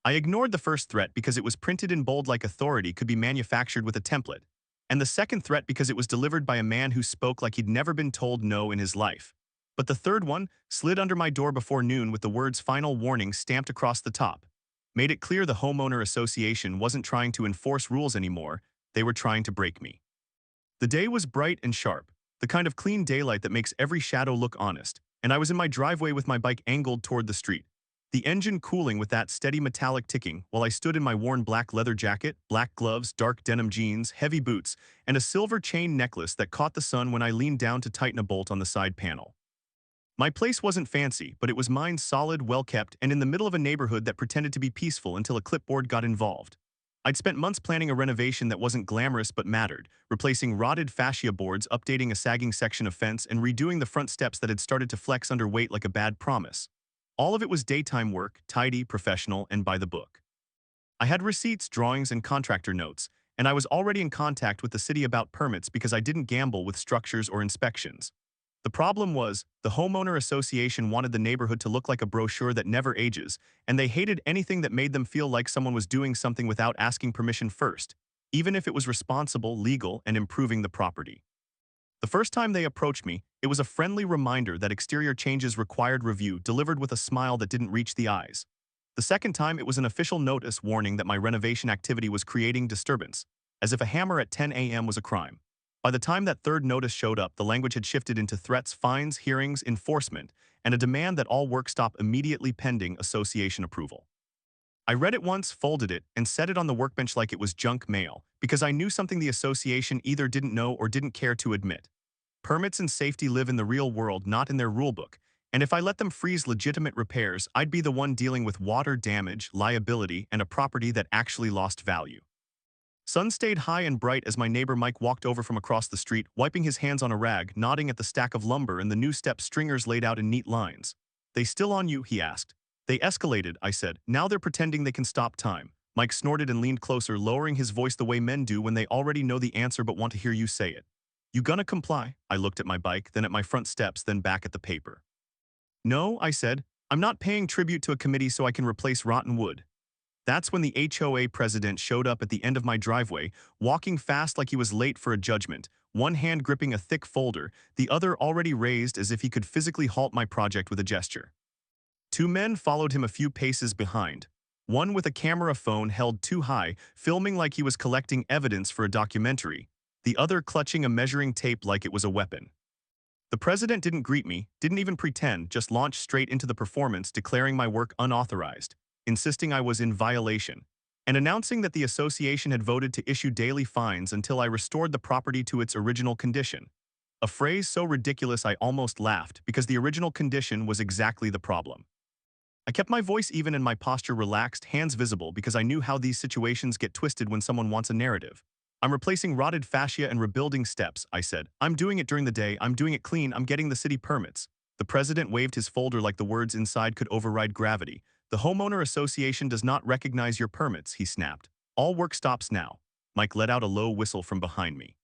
I ignored the first threat because it was printed in bold like authority could be manufactured with a template, and the second threat because it was delivered by a man who spoke like he'd never been told no in his life. But the third one slid under my door before noon with the words "Final Warning" stamped across the top. Made it clear the Homeowner Association wasn't trying to enforce rules anymore, they were trying to break me. The day was bright and sharp, the kind of clean daylight that makes every shadow look honest, and I was in my driveway with my bike angled toward the street, the engine cooling with that steady metallic ticking while I stood in my worn black leather jacket, black gloves, dark denim jeans, heavy boots, and a silver chain necklace that caught the sun when I leaned down to tighten a bolt on the side panel. My place wasn't fancy, but it was mine, solid, well-kept, and in the middle of a neighborhood that pretended to be peaceful until a clipboard got involved. I'd spent months planning a renovation that wasn't glamorous but mattered, replacing rotted fascia boards, updating a sagging section of fence, and redoing the front steps that had started to flex under weight like a bad promise. All of it was daytime work, tidy, professional, and by the book. I had receipts, drawings, and contractor notes, and I was already in contact with the city about permits because I didn't gamble with structures or inspections. The problem was, the Homeowner Association wanted the neighborhood to look like a brochure that never ages, and they hated anything that made them feel like someone was doing something without asking permission first, even if it was responsible, legal, and improving the property. The first time they approached me, it was a friendly reminder that exterior changes required review, delivered with a smile that didn't reach the eyes. The second time, it was an official notice warning that my renovation activity was creating disturbance, as if a hammer at 10 a.m. was a crime. By the time that third notice showed up, the language had shifted into threats, fines, hearings, enforcement, and a demand that all work stop immediately pending association approval. I read it once, folded it, and set it on the workbench like it was junk mail, because I knew something the association either didn't know or didn't care to admit. Permits and safety live in the real world, not in their rulebook, and if I let them freeze legitimate repairs, I'd be the one dealing with water damage, liability, and a property that actually lost value. Sun stayed high and bright as my neighbor Mike walked over from across the street, wiping his hands on a rag, nodding at the stack of lumber and the new step stringers laid out in neat lines. "They still on you?" he asked. "They escalated," I said. "Now they're pretending they can stop time." Mike snorted and leaned closer, lowering his voice the way men do when they already know the answer but want to hear you say it. "You gonna comply?" I looked at my bike, then at my front steps, then back at the paper. "No," I said. "I'm not paying tribute to a committee so I can replace rotten wood." That's when the HOA president showed up at the end of my driveway, walking fast like he was late for a judgment, one hand gripping a thick folder, the other already raised as if he could physically halt my project with a gesture. Two men followed him a few paces behind, one with a camera phone held too high, filming like he was collecting evidence for a documentary, the other clutching a measuring tape like it was a weapon. The president didn't greet me, didn't even pretend, just launched straight into the performance, declaring my work unauthorized, insisting I was in violation, and announcing that the association had voted to issue daily fines until I restored the property to its original condition. A phrase so ridiculous I almost laughed because the original condition was exactly the problem. I kept my voice even and my posture relaxed, hands visible, because I knew how these situations get twisted when someone wants a narrative. "I'm replacing rotted fascia and rebuilding steps," I said. "I'm doing it during the day, I'm doing it clean, I'm getting the city permits." The president waved his folder like the words inside could override gravity. "The Homeowner Association does not recognize your permits," he snapped. "All work stops now." Mike let out a low whistle from behind me.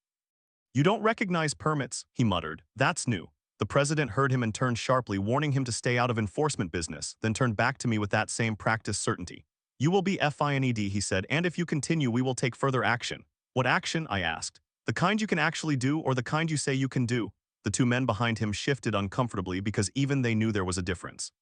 "You don't recognize permits," he muttered. "That's new." The president heard him and turned sharply, warning him to stay out of enforcement business, then turned back to me with that same practiced certainty. "You will be fined," he said, "and if you continue, we will take further action." "What action?" I asked. "The kind you can actually do or the kind you say you can do?" The two men behind him shifted uncomfortably because even they knew there was a difference.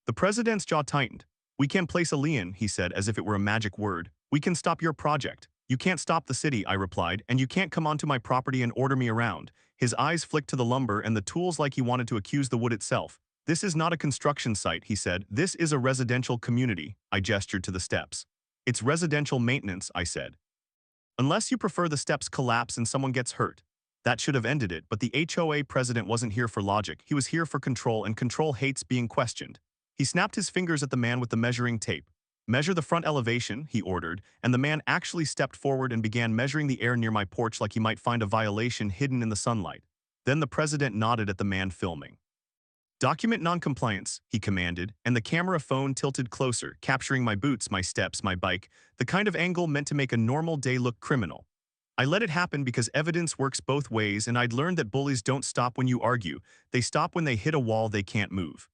The president's jaw tightened. "We can place a lien," he said as if it were a magic word. "We can stop your project." "You can't stop the city," I replied, "and you can't come onto my property and order me around." His eyes flicked to the lumber and the tools like he wanted to accuse the wood itself. "This is not a construction site," he said. "This is a residential community." I gestured to the steps. "It's residential maintenance," I said. "Unless you prefer the steps collapse and someone gets hurt." That should have ended it, but the HOA president wasn't here for logic. He was here for control, and control hates being questioned. He snapped his fingers at the man with the measuring tape. "Measure the front elevation," he ordered, and the man actually stepped forward and began measuring the air near my porch like he might find a violation hidden in the sunlight. Then the president nodded at the man filming. "Document noncompliance," he commanded, and the camera phone tilted closer, capturing my boots, my steps, my bike, the kind of angle meant to make a normal day look criminal. I let it happen because evidence works both ways, and I'd learned that bullies don't stop when you argue, they stop when they hit a wall they can't move.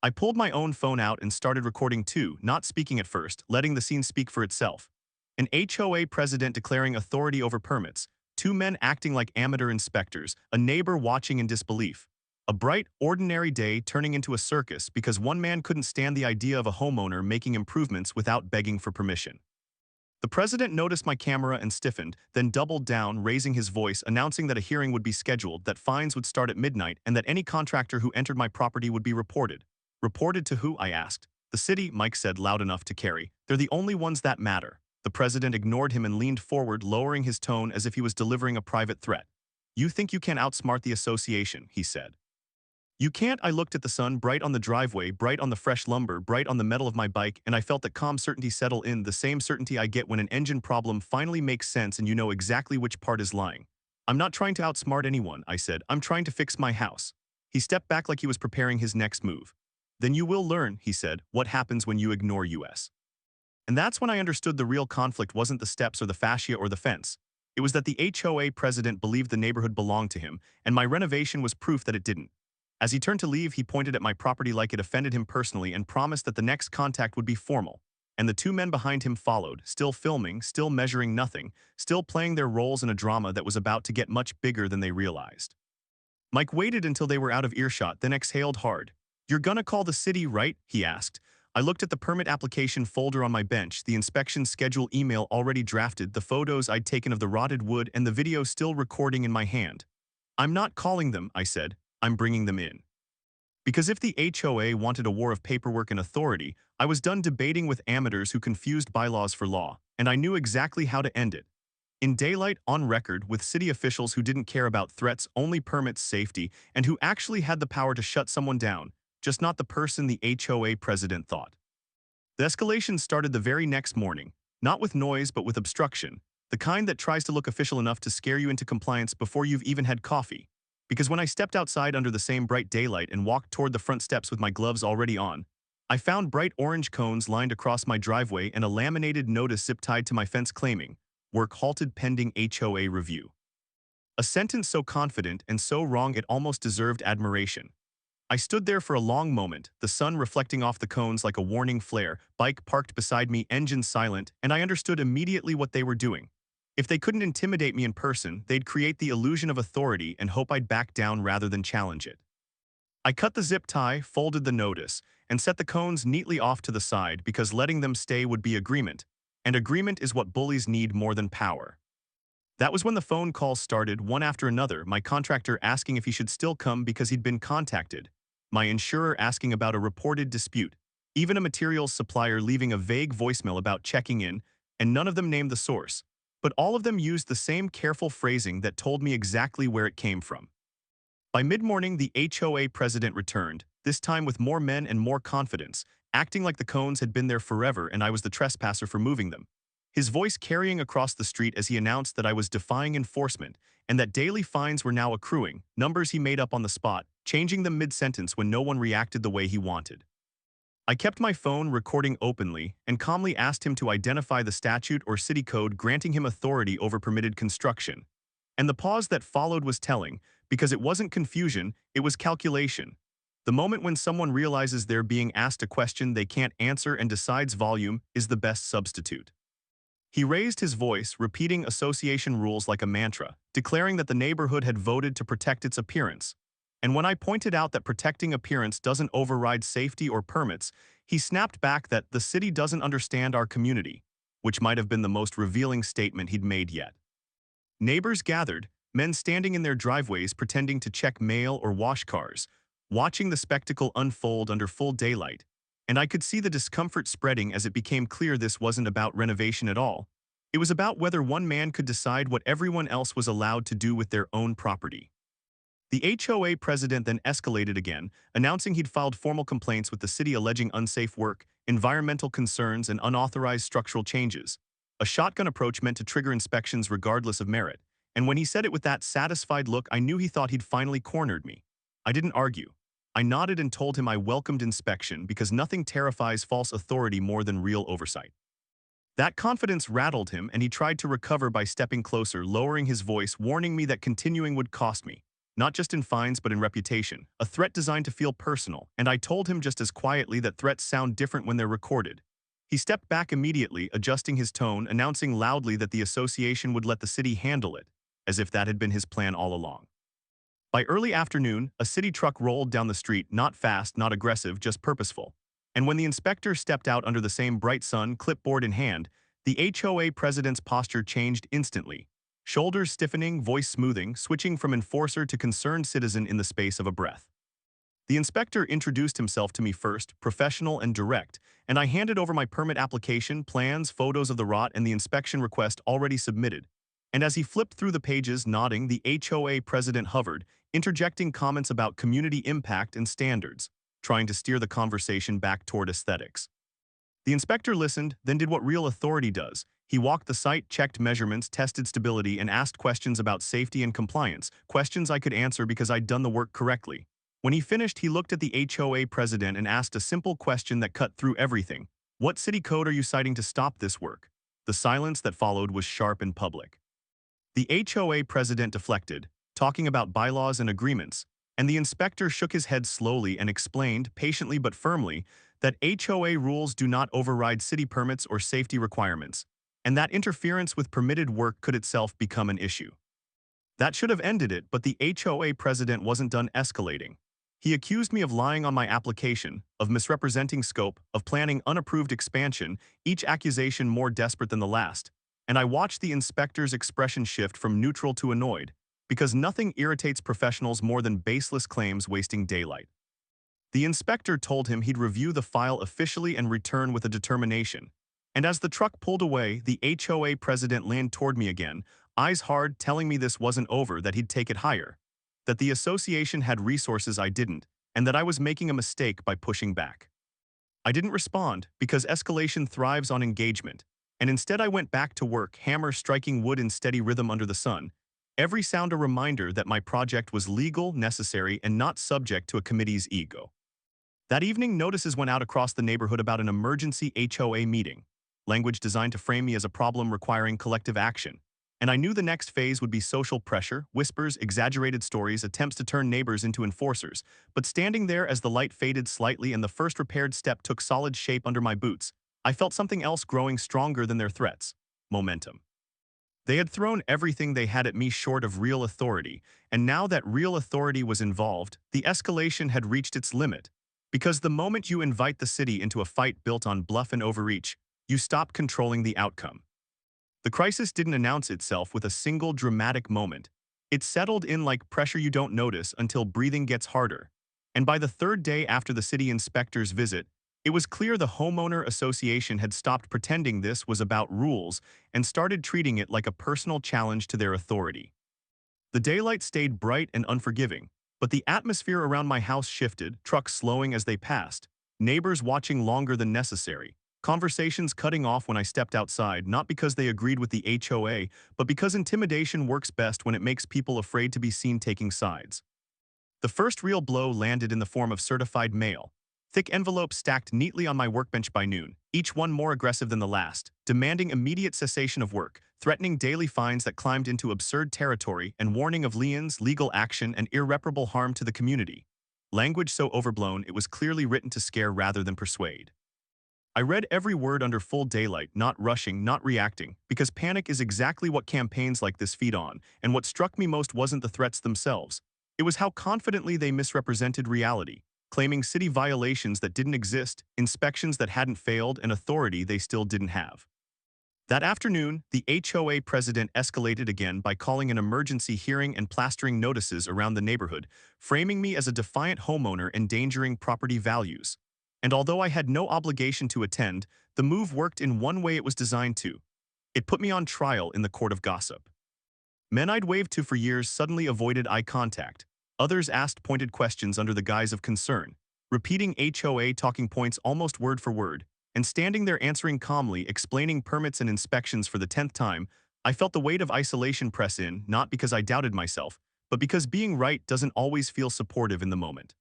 I pulled my own phone out and started recording too, not speaking at first, letting the scene speak for itself. An HOA president declaring authority over permits, two men acting like amateur inspectors, a neighbor watching in disbelief. A bright, ordinary day turning into a circus because one man couldn't stand the idea of a homeowner making improvements without begging for permission. The president noticed my camera and stiffened, then doubled down, raising his voice, announcing that a hearing would be scheduled, that fines would start at midnight, and that any contractor who entered my property would be reported. Reported to who? I asked. The city, Mike said loud enough to carry. They're the only ones that matter. The president ignored him and leaned forward, lowering his tone as if he was delivering a private threat. You think you can outsmart the association, he said. You can't. I looked at the sun, bright on the driveway, bright on the fresh lumber, bright on the metal of my bike, and I felt that calm certainty settle in, the same certainty I get when an engine problem finally makes sense and you know exactly which part is lying. I'm not trying to outsmart anyone, I said. I'm trying to fix my house. He stepped back like he was preparing his next move. Then you will learn, he said, what happens when you ignore US. And that's when I understood the real conflict wasn't the steps or the fascia or the fence. It was that the HOA president believed the neighborhood belonged to him, and my renovation was proof that it didn't. As he turned to leave, he pointed at my property like it offended him personally and promised that the next contact would be formal. And the two men behind him followed, still filming, still measuring nothing, still playing their roles in a drama that was about to get much bigger than they realized. Mike waited until they were out of earshot, then exhaled hard. You're gonna call the city, right? He asked. I looked at the permit application folder on my bench, the inspection schedule email already drafted, the photos I'd taken of the rotted wood, and the video still recording in my hand. I'm not calling them, I said. I'm bringing them in. Because if the HOA wanted a war of paperwork and authority, I was done debating with amateurs who confused bylaws for law, and I knew exactly how to end it. In daylight, on record, with city officials who didn't care about threats, only permits, safety, and who actually had the power to shut someone down, just not the person the HOA president thought. The escalation started the very next morning, not with noise but with obstruction, the kind that tries to look official enough to scare you into compliance before you've even had coffee. Because when I stepped outside under the same bright daylight and walked toward the front steps with my gloves already on, I found bright orange cones lined across my driveway and a laminated notice zip-tied to my fence claiming, "Work halted pending HOA review." A sentence so confident and so wrong it almost deserved admiration. I stood there for a long moment, the sun reflecting off the cones like a warning flare, bike parked beside me, engine silent, and I understood immediately what they were doing. If they couldn't intimidate me in person, they'd create the illusion of authority and hope I'd back down rather than challenge it. I cut the zip tie, folded the notice, and set the cones neatly off to the side because letting them stay would be agreement, and agreement is what bullies need more than power. That was when the phone calls started, one after another, my contractor asking if he should still come because he'd been contacted, my insurer asking about a reported dispute, even a materials supplier leaving a vague voicemail about checking in, and none of them named the source. But all of them used the same careful phrasing that told me exactly where it came from. By mid-morning, the HOA president returned, this time with more men and more confidence, acting like the cones had been there forever and I was the trespasser for moving them. His voice carrying across the street as he announced that I was defying enforcement and that daily fines were now accruing, numbers he made up on the spot, changing them mid-sentence when no one reacted the way he wanted. I kept my phone recording openly and calmly asked him to identify the statute or city code granting him authority over permitted construction. And the pause that followed was telling, because it wasn't confusion, it was calculation. The moment when someone realizes they're being asked a question they can't answer and decides volume is the best substitute. He raised his voice, repeating association rules like a mantra, declaring that the neighborhood had voted to protect its appearance. And when I pointed out that protecting appearance doesn't override safety or permits, he snapped back that the city doesn't understand our community, which might have been the most revealing statement he'd made yet. Neighbors gathered, men standing in their driveways pretending to check mail or wash cars, watching the spectacle unfold under full daylight, and I could see the discomfort spreading as it became clear this wasn't about renovation at all. It was about whether one man could decide what everyone else was allowed to do with their own property. The HOA president then escalated again, announcing he'd filed formal complaints with the city alleging unsafe work, environmental concerns, and unauthorized structural changes. A shotgun approach meant to trigger inspections regardless of merit, and when he said it with that satisfied look, I knew he thought he'd finally cornered me. I didn't argue. I nodded and told him I welcomed inspection because nothing terrifies false authority more than real oversight. That confidence rattled him, and he tried to recover by stepping closer, lowering his voice, warning me that continuing would cost me. not just in fines but in reputation, a threat designed to feel personal, and I told him just as quietly that threats sound different when they're recorded. He stepped back immediately, adjusting his tone, announcing loudly that the association would let the city handle it, as if that had been his plan all along. By early afternoon, a city truck rolled down the street, not fast, not aggressive, just purposeful. And when the inspector stepped out under the same bright sun, clipboard in hand, the HOA president's posture changed instantly. Shoulders stiffening, voice smoothing, switching from enforcer to concerned citizen in the space of a breath. The inspector introduced himself to me first, professional and direct, and I handed over my permit application, plans, photos of the rot, and the inspection request already submitted. And as he flipped through the pages, nodding, the HOA president hovered, interjecting comments about community impact and standards, trying to steer the conversation back toward aesthetics. The inspector listened, then did what real authority does. He walked the site, checked measurements, tested stability, and asked questions about safety and compliance, questions I could answer because I'd done the work correctly. When he finished, he looked at the HOA president and asked a simple question that cut through everything. What city code are you citing to stop this work? The silence that followed was sharp and public. The HOA president deflected, talking about bylaws and agreements, and the inspector shook his head slowly and explained, patiently but firmly, that HOA rules do not override city permits or safety requirements, and that interference with permitted work could itself become an issue. That should have ended it, but the HOA president wasn't done escalating. He accused me of lying on my application, of misrepresenting scope, of planning unapproved expansion, each accusation more desperate than the last, and I watched the inspector's expression shift from neutral to annoyed, because nothing irritates professionals more than baseless claims wasting daylight. The inspector told him he'd review the file officially and return with a determination, and as the truck pulled away, the HOA president leaned toward me again, eyes hard, telling me this wasn't over, that he'd take it higher, that the association had resources I didn't, and that I was making a mistake by pushing back. I didn't respond, because escalation thrives on engagement, and instead I went back to work, hammer striking wood in steady rhythm under the sun, every sound a reminder that my project was legal, necessary, and not subject to a committee's ego. That evening, notices went out across the neighborhood about an emergency HOA meeting, language designed to frame me as a problem requiring collective action. And I knew the next phase would be social pressure, whispers, exaggerated stories, attempts to turn neighbors into enforcers. But standing there as the light faded slightly and the first repaired step took solid shape under my boots, I felt something else growing stronger than their threats: momentum. They had thrown everything they had at me short of real authority, and now that real authority was involved, the escalation had reached its limit. Because the moment you invite the city into a fight built on bluff and overreach, you stop controlling the outcome. The crisis didn't announce itself with a single dramatic moment. It settled in like pressure you don't notice until breathing gets harder. And by the third day after the city inspector's visit, it was clear the Homeowner Association had stopped pretending this was about rules and started treating it like a personal challenge to their authority. The daylight stayed bright and unforgiving, but the atmosphere around my house shifted, trucks slowing as they passed, neighbors watching longer than necessary, conversations cutting off when I stepped outside, not because they agreed with the HOA, but because intimidation works best when it makes people afraid to be seen taking sides. The first real blow landed in the form of certified mail. Thick envelopes stacked neatly on my workbench by noon, each one more aggressive than the last, demanding immediate cessation of work, threatening daily fines that climbed into absurd territory, and warning of liens, legal action, and irreparable harm to the community. Language so overblown it was clearly written to scare rather than persuade. I read every word under full daylight, not rushing, not reacting, because panic is exactly what campaigns like this feed on, and what struck me most wasn't the threats themselves. It was how confidently they misrepresented reality, claiming city violations that didn't exist, inspections that hadn't failed, and authority they still didn't have. That afternoon, the HOA president escalated again by calling an emergency hearing and plastering notices around the neighborhood, framing me as a defiant homeowner endangering property values. And although I had no obligation to attend, the move worked in one way it was designed to. It put me on trial in the court of gossip. Men I'd waved to for years suddenly avoided eye contact. Others asked pointed questions under the guise of concern, repeating HOA talking points almost word for word, and standing there answering calmly, explaining permits and inspections for the 10th time. I felt the weight of isolation press in, not because I doubted myself, but because being right doesn't always feel supportive in the moment.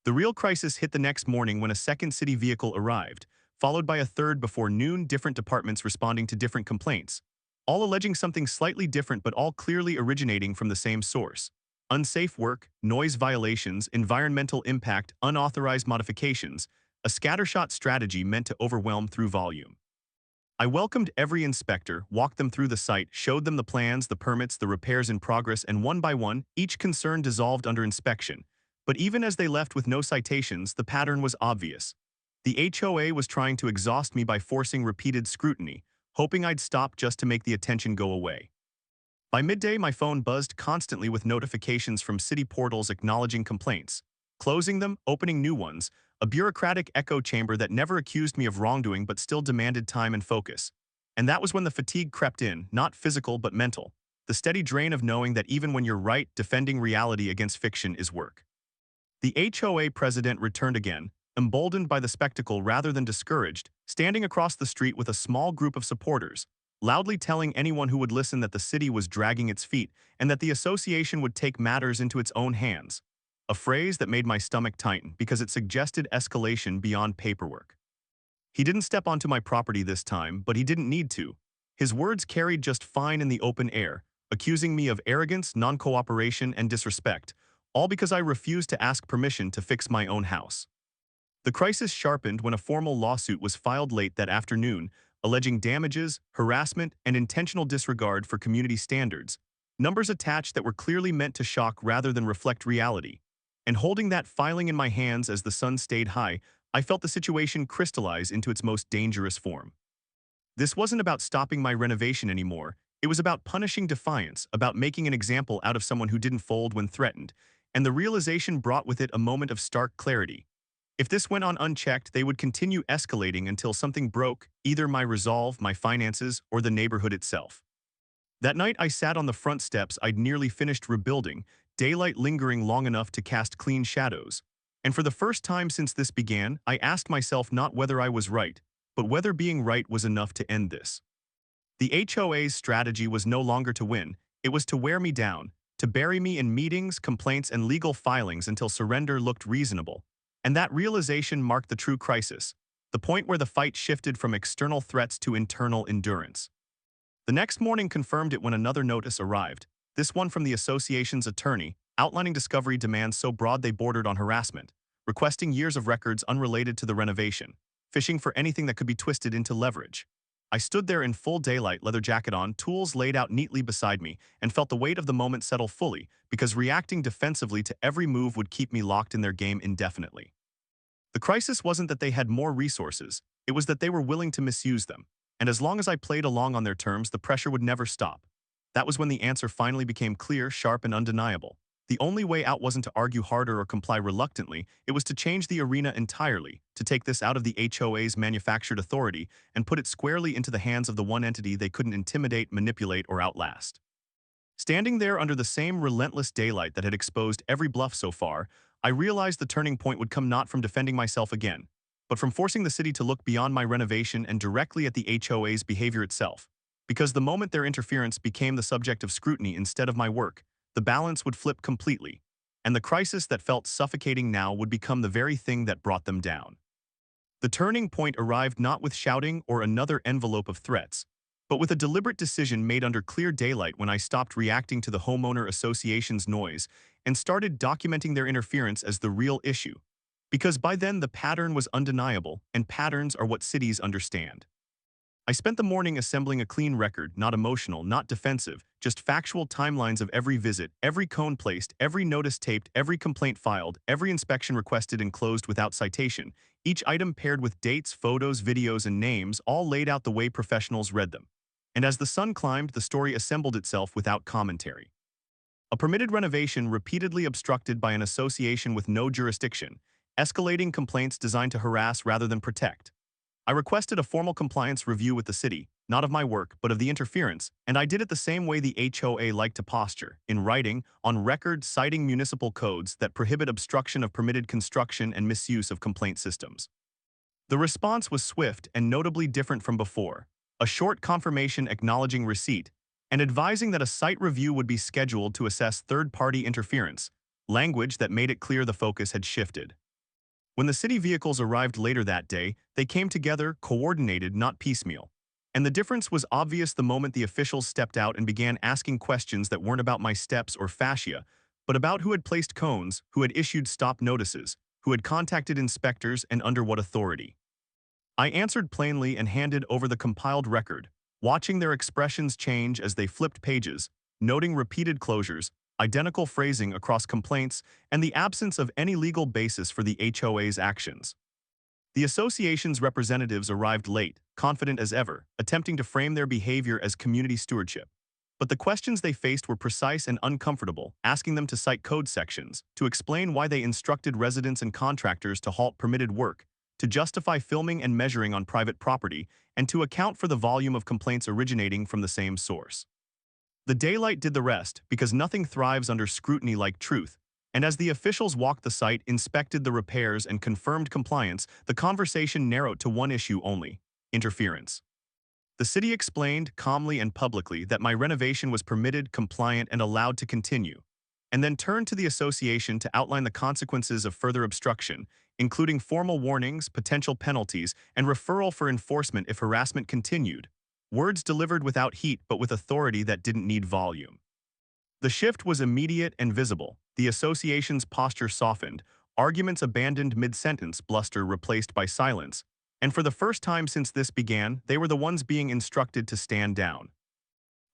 The real crisis hit the next morning when a second city vehicle arrived, followed by a third before noon, different departments responding to different complaints, all alleging something slightly different but all clearly originating from the same source. unsafe work, noise violations, environmental impact, unauthorized modifications, a scattershot strategy meant to overwhelm through volume. I welcomed every inspector, walked them through the site, showed them the plans, the permits, the repairs in progress, and one by one, each concern dissolved under inspection. But even as they left with no citations, the pattern was obvious. The HOA was trying to exhaust me by forcing repeated scrutiny, hoping I'd stop just to make the attention go away. By midday, my phone buzzed constantly with notifications from city portals acknowledging complaints, closing them, opening new ones, a bureaucratic echo chamber that never accused me of wrongdoing but still demanded time and focus. And that was when the fatigue crept in, not physical but mental. The steady drain of knowing that even when you're right, defending reality against fiction is work. The HOA president returned again, emboldened by the spectacle rather than discouraged, standing across the street with a small group of supporters, loudly telling anyone who would listen that the city was dragging its feet and that the association would take matters into its own hands. A phrase that made my stomach tighten because it suggested escalation beyond paperwork. He didn't step onto my property this time, but he didn't need to. His words carried just fine in the open air, accusing me of arrogance, non-cooperation, and disrespect, all because I refused to ask permission to fix my own house. The crisis sharpened when a formal lawsuit was filed late that afternoon, alleging damages, harassment, and intentional disregard for community standards, numbers attached that were clearly meant to shock rather than reflect reality. And holding that filing in my hands as the sun stayed high, I felt the situation crystallize into its most dangerous form. This wasn't about stopping my renovation anymore. It was about punishing defiance, about making an example out of someone who didn't fold when threatened, and the realization brought with it a moment of stark clarity. If this went on unchecked, they would continue escalating until something broke, either my resolve, my finances, or the neighborhood itself. That night I sat on the front steps I'd nearly finished rebuilding, daylight lingering long enough to cast clean shadows. And for the first time since this began, I asked myself not whether I was right, but whether being right was enough to end this. The HOA's strategy was no longer to win, it was to wear me down, to bury me in meetings, complaints, and legal filings until surrender looked reasonable. And that realization marked the true crisis, the point where the fight shifted from external threats to internal endurance. The next morning confirmed it when another notice arrived, this one from the association's attorney, outlining discovery demands so broad they bordered on harassment, requesting years of records unrelated to the renovation, fishing for anything that could be twisted into leverage. I stood there in full daylight, leather jacket on, tools laid out neatly beside me, and felt the weight of the moment settle fully, because reacting defensively to every move would keep me locked in their game indefinitely. The crisis wasn't that they had more resources, it was that they were willing to misuse them. And as long as I played along on their terms, the pressure would never stop. That was when the answer finally became clear, sharp, and undeniable. The only way out wasn't to argue harder or comply reluctantly, it was to change the arena entirely, to take this out of the HOA's manufactured authority and put it squarely into the hands of the one entity they couldn't intimidate, manipulate, or outlast. Standing there under the same relentless daylight that had exposed every bluff so far, I realized the turning point would come not from defending myself again, but from forcing the city to look beyond my renovation and directly at the HOA's behavior itself. Because the moment their interference became the subject of scrutiny instead of my work, the balance would flip completely, and the crisis that felt suffocating now would become the very thing that brought them down. The turning point arrived not with shouting or another envelope of threats, but with a deliberate decision made under clear daylight when I stopped reacting to the Homeowner Association's noise and started documenting their interference as the real issue. Because by then the pattern was undeniable, and patterns are what cities understand. I spent the morning assembling a clean record, not emotional, not defensive, just factual timelines of every visit, every cone placed, every notice taped, every complaint filed, every inspection requested and closed without citation, each item paired with dates, photos, videos, and names, all laid out the way professionals read them. And as the sun climbed, the story assembled itself without commentary. A permitted renovation repeatedly obstructed by an association with no jurisdiction, escalating complaints designed to harass rather than protect. I requested a formal compliance review with the city, not of my work, but of the interference, and I did it the same way the HOA liked to posture, in writing, on record, citing municipal codes that prohibit obstruction of permitted construction and misuse of complaint systems. The response was swift and notably different from before, a short confirmation acknowledging receipt, and advising that a site review would be scheduled to assess third-party interference, language that made it clear the focus had shifted. When the city vehicles arrived later that day, they came together, coordinated, not piecemeal. And the difference was obvious the moment the officials stepped out and began asking questions that weren't about my steps or fascia, but about who had placed cones, who had issued stop notices, who had contacted inspectors, and under what authority. I answered plainly and handed over the compiled record, watching their expressions change as they flipped pages, noting repeated closures, identical phrasing across complaints, and the absence of any legal basis for the HOA's actions. The association's representatives arrived late, confident as ever, attempting to frame their behavior as community stewardship. But the questions they faced were precise and uncomfortable, asking them to cite code sections, to explain why they instructed residents and contractors to halt permitted work, to justify filming and measuring on private property, and to account for the volume of complaints originating from the same source. The daylight did the rest, because nothing thrives under scrutiny like truth, and as the officials walked the site, inspected the repairs, and confirmed compliance, the conversation narrowed to one issue only: interference. The city explained, calmly and publicly, that my renovation was permitted, compliant, and allowed to continue, and then turned to the association to outline the consequences of further obstruction, including formal warnings, potential penalties, and referral for enforcement if harassment continued. Words delivered without heat but with authority that didn't need volume. The shift was immediate and visible. The association's posture softened, arguments abandoned mid-sentence, bluster replaced by silence, and for the first time since this began, they were the ones being instructed to stand down.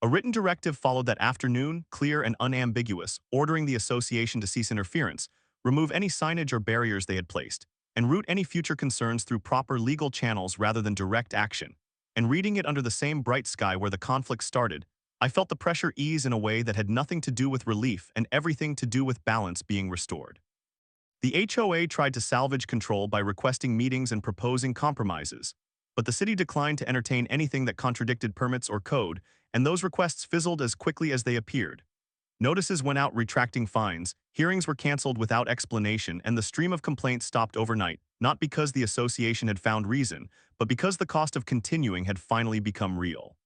A written directive followed that afternoon, clear and unambiguous, ordering the association to cease interference, remove any signage or barriers they had placed, and route any future concerns through proper legal channels rather than direct action. And reading it under the same bright sky where the conflict started, I felt the pressure ease in a way that had nothing to do with relief and everything to do with balance being restored. The HOA tried to salvage control by requesting meetings and proposing compromises, but the city declined to entertain anything that contradicted permits or code, and those requests fizzled as quickly as they appeared. Notices went out retracting fines, hearings were canceled without explanation, and the stream of complaints stopped overnight, not because the association had found reason, but because the cost of continuing had finally become real.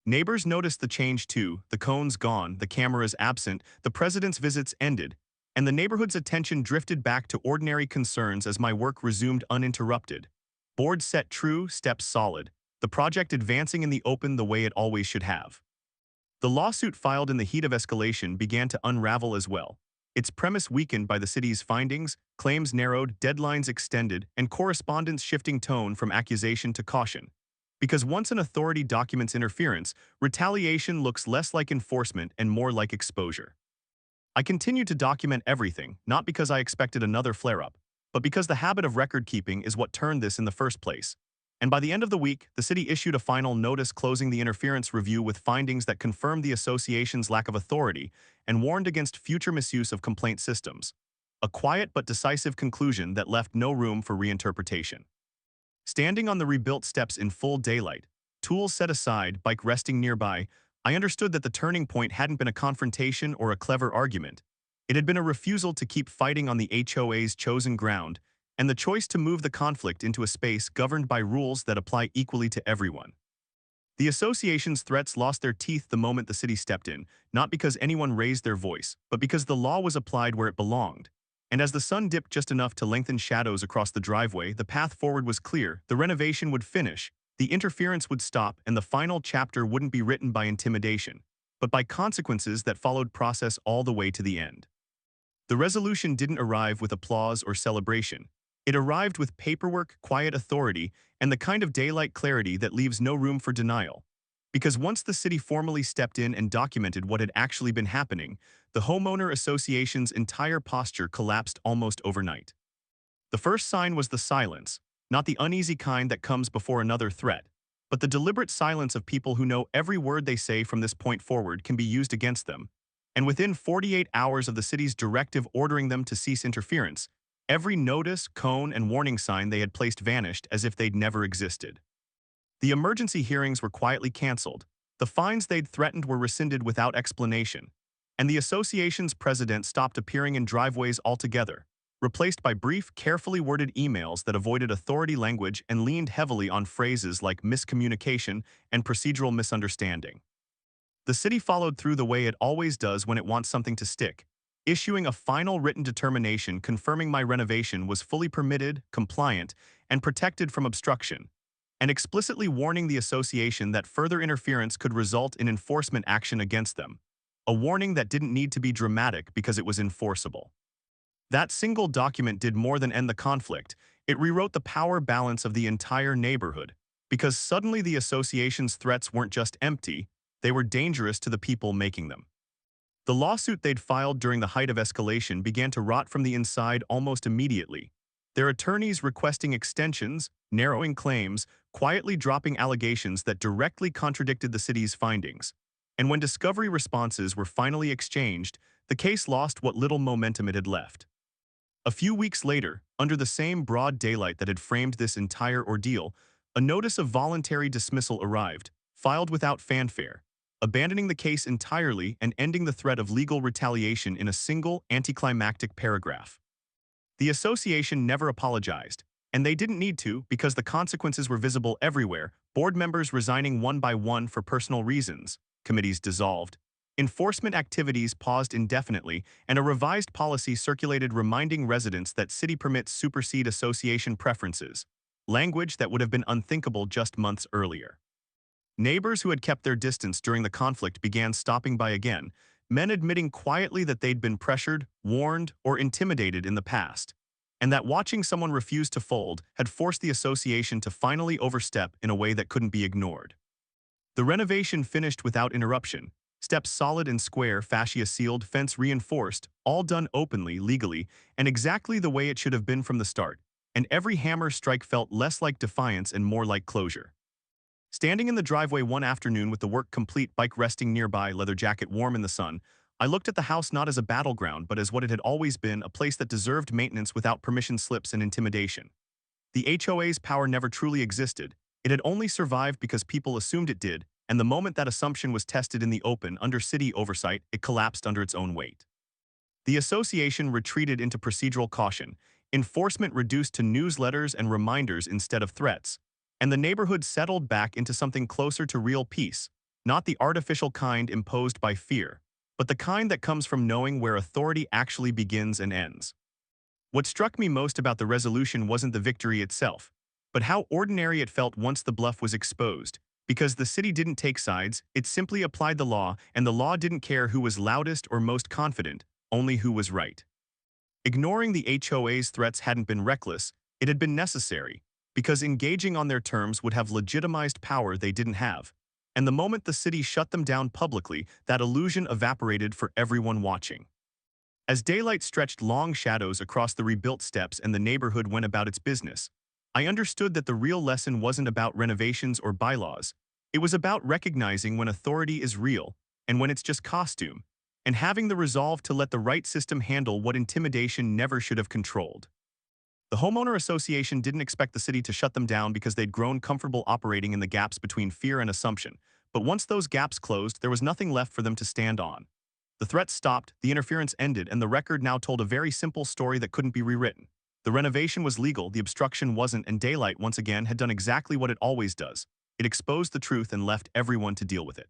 Neighbors noticed the change too: the cones gone, the cameras absent, the president's visits ended, and the neighborhood's attention drifted back to ordinary concerns as my work resumed uninterrupted. Boards set true, steps solid, the project advancing in the open the way it always should have. The lawsuit filed in the heat of escalation began to unravel as well, its premise weakened by the city's findings, claims narrowed, deadlines extended, and correspondence shifting tone from accusation to caution. Because once an authority documents interference, retaliation looks less like enforcement and more like exposure. I continued to document everything, not because I expected another flare-up, but because the habit of record-keeping is what turned this in the first place. And by the end of the week, the city issued a final notice closing the interference review with findings that confirmed the association's lack of authority and warned against future misuse of complaint systems. A quiet but decisive conclusion that left no room for reinterpretation. Standing on the rebuilt steps in full daylight, tools set aside, bike resting nearby, I understood that the turning point hadn't been a confrontation or a clever argument. It had been a refusal to keep fighting on the HOA's chosen ground, and the choice to move the conflict into a space governed by rules that apply equally to everyone. The association's threats lost their teeth the moment the city stepped in, not because anyone raised their voice, but because the law was applied where it belonged. And as the sun dipped just enough to lengthen shadows across the driveway, the path forward was clear: the renovation would finish, the interference would stop, and the final chapter wouldn't be written by intimidation, but by consequences that followed process all the way to the end. The resolution didn't arrive with applause or celebration. It arrived with paperwork, quiet authority, and the kind of daylight clarity that leaves no room for denial. Because once the city formally stepped in and documented what had actually been happening, the Homeowner Association's entire posture collapsed almost overnight. The first sign was the silence, not the uneasy kind that comes before another threat, but the deliberate silence of people who know every word they say from this point forward can be used against them. And within 48 hours of the city's directive ordering them to cease interference, every notice, cone, and warning sign they had placed vanished as if they'd never existed. The emergency hearings were quietly canceled, the fines they'd threatened were rescinded without explanation, and the association's president stopped appearing in driveways altogether, replaced by brief, carefully worded emails that avoided authority language and leaned heavily on phrases like miscommunication and procedural misunderstanding. The city followed through the way it always does when it wants something to stick, issuing a final written determination confirming my renovation was fully permitted, compliant, and protected from obstruction, and explicitly warning the association that further interference could result in enforcement action against them. a warning that didn't need to be dramatic because it was enforceable. That single document did more than end the conflict. It rewrote the power balance of the entire neighborhood, because suddenly the association's threats weren't just empty, they were dangerous to the people making them. The lawsuit they'd filed during the height of escalation began to rot from the inside almost immediately, their attorneys requesting extensions, narrowing claims, quietly dropping allegations that directly contradicted the city's findings. And when discovery responses were finally exchanged, the case lost what little momentum it had left. A few weeks later, under the same broad daylight that had framed this entire ordeal, a notice of voluntary dismissal arrived, filed without fanfare, abandoning the case entirely and ending the threat of legal retaliation in a single, anticlimactic paragraph. The association never apologized, and they didn't need to because the consequences were visible everywhere, board members resigning one by one for personal reasons, committees dissolved, enforcement activities paused indefinitely, and a revised policy circulated reminding residents that city permits supersede association preferences, language that would have been unthinkable just months earlier. Neighbors who had kept their distance during the conflict began stopping by again, men admitting quietly that they'd been pressured, warned, or intimidated in the past, and that watching someone refuse to fold had forced the association to finally overstep in a way that couldn't be ignored. The renovation finished without interruption, steps solid and square, fascia sealed, fence reinforced, all done openly, legally, and exactly the way it should have been from the start, and every hammer strike felt less like defiance and more like closure. Standing in the driveway one afternoon with the work complete, bike resting nearby, leather jacket warm in the sun, I looked at the house not as a battleground but as what it had always been, a place that deserved maintenance without permission slips and intimidation. The HOA's power never truly existed. It had only survived because people assumed it did, and the moment that assumption was tested in the open under city oversight, it collapsed under its own weight. The association retreated into procedural caution, enforcement reduced to newsletters and reminders instead of threats, and the neighborhood settled back into something closer to real peace, not the artificial kind imposed by fear, but the kind that comes from knowing where authority actually begins and ends. What struck me most about the resolution wasn't the victory itself, but how ordinary it felt once the bluff was exposed, because the city didn't take sides, it simply applied the law, and the law didn't care who was loudest or most confident, only who was right. Ignoring the HOA's threats hadn't been reckless, it had been necessary, because engaging on their terms would have legitimized power they didn't have. And the moment the city shut them down publicly, that illusion evaporated for everyone watching. As daylight stretched long shadows across the rebuilt steps and the neighborhood went about its business, I understood that the real lesson wasn't about renovations or bylaws. It was about recognizing when authority is real and when it's just costume, and having the resolve to let the right system handle what intimidation never should have controlled. The Homeowner Association didn't expect the city to shut them down because they'd grown comfortable operating in the gaps between fear and assumption, but once those gaps closed, there was nothing left for them to stand on. The threats stopped, the interference ended, and the record now told a very simple story that couldn't be rewritten. The renovation was legal, the obstruction wasn't, and daylight once again had done exactly what it always does. It exposed the truth and left everyone to deal with it.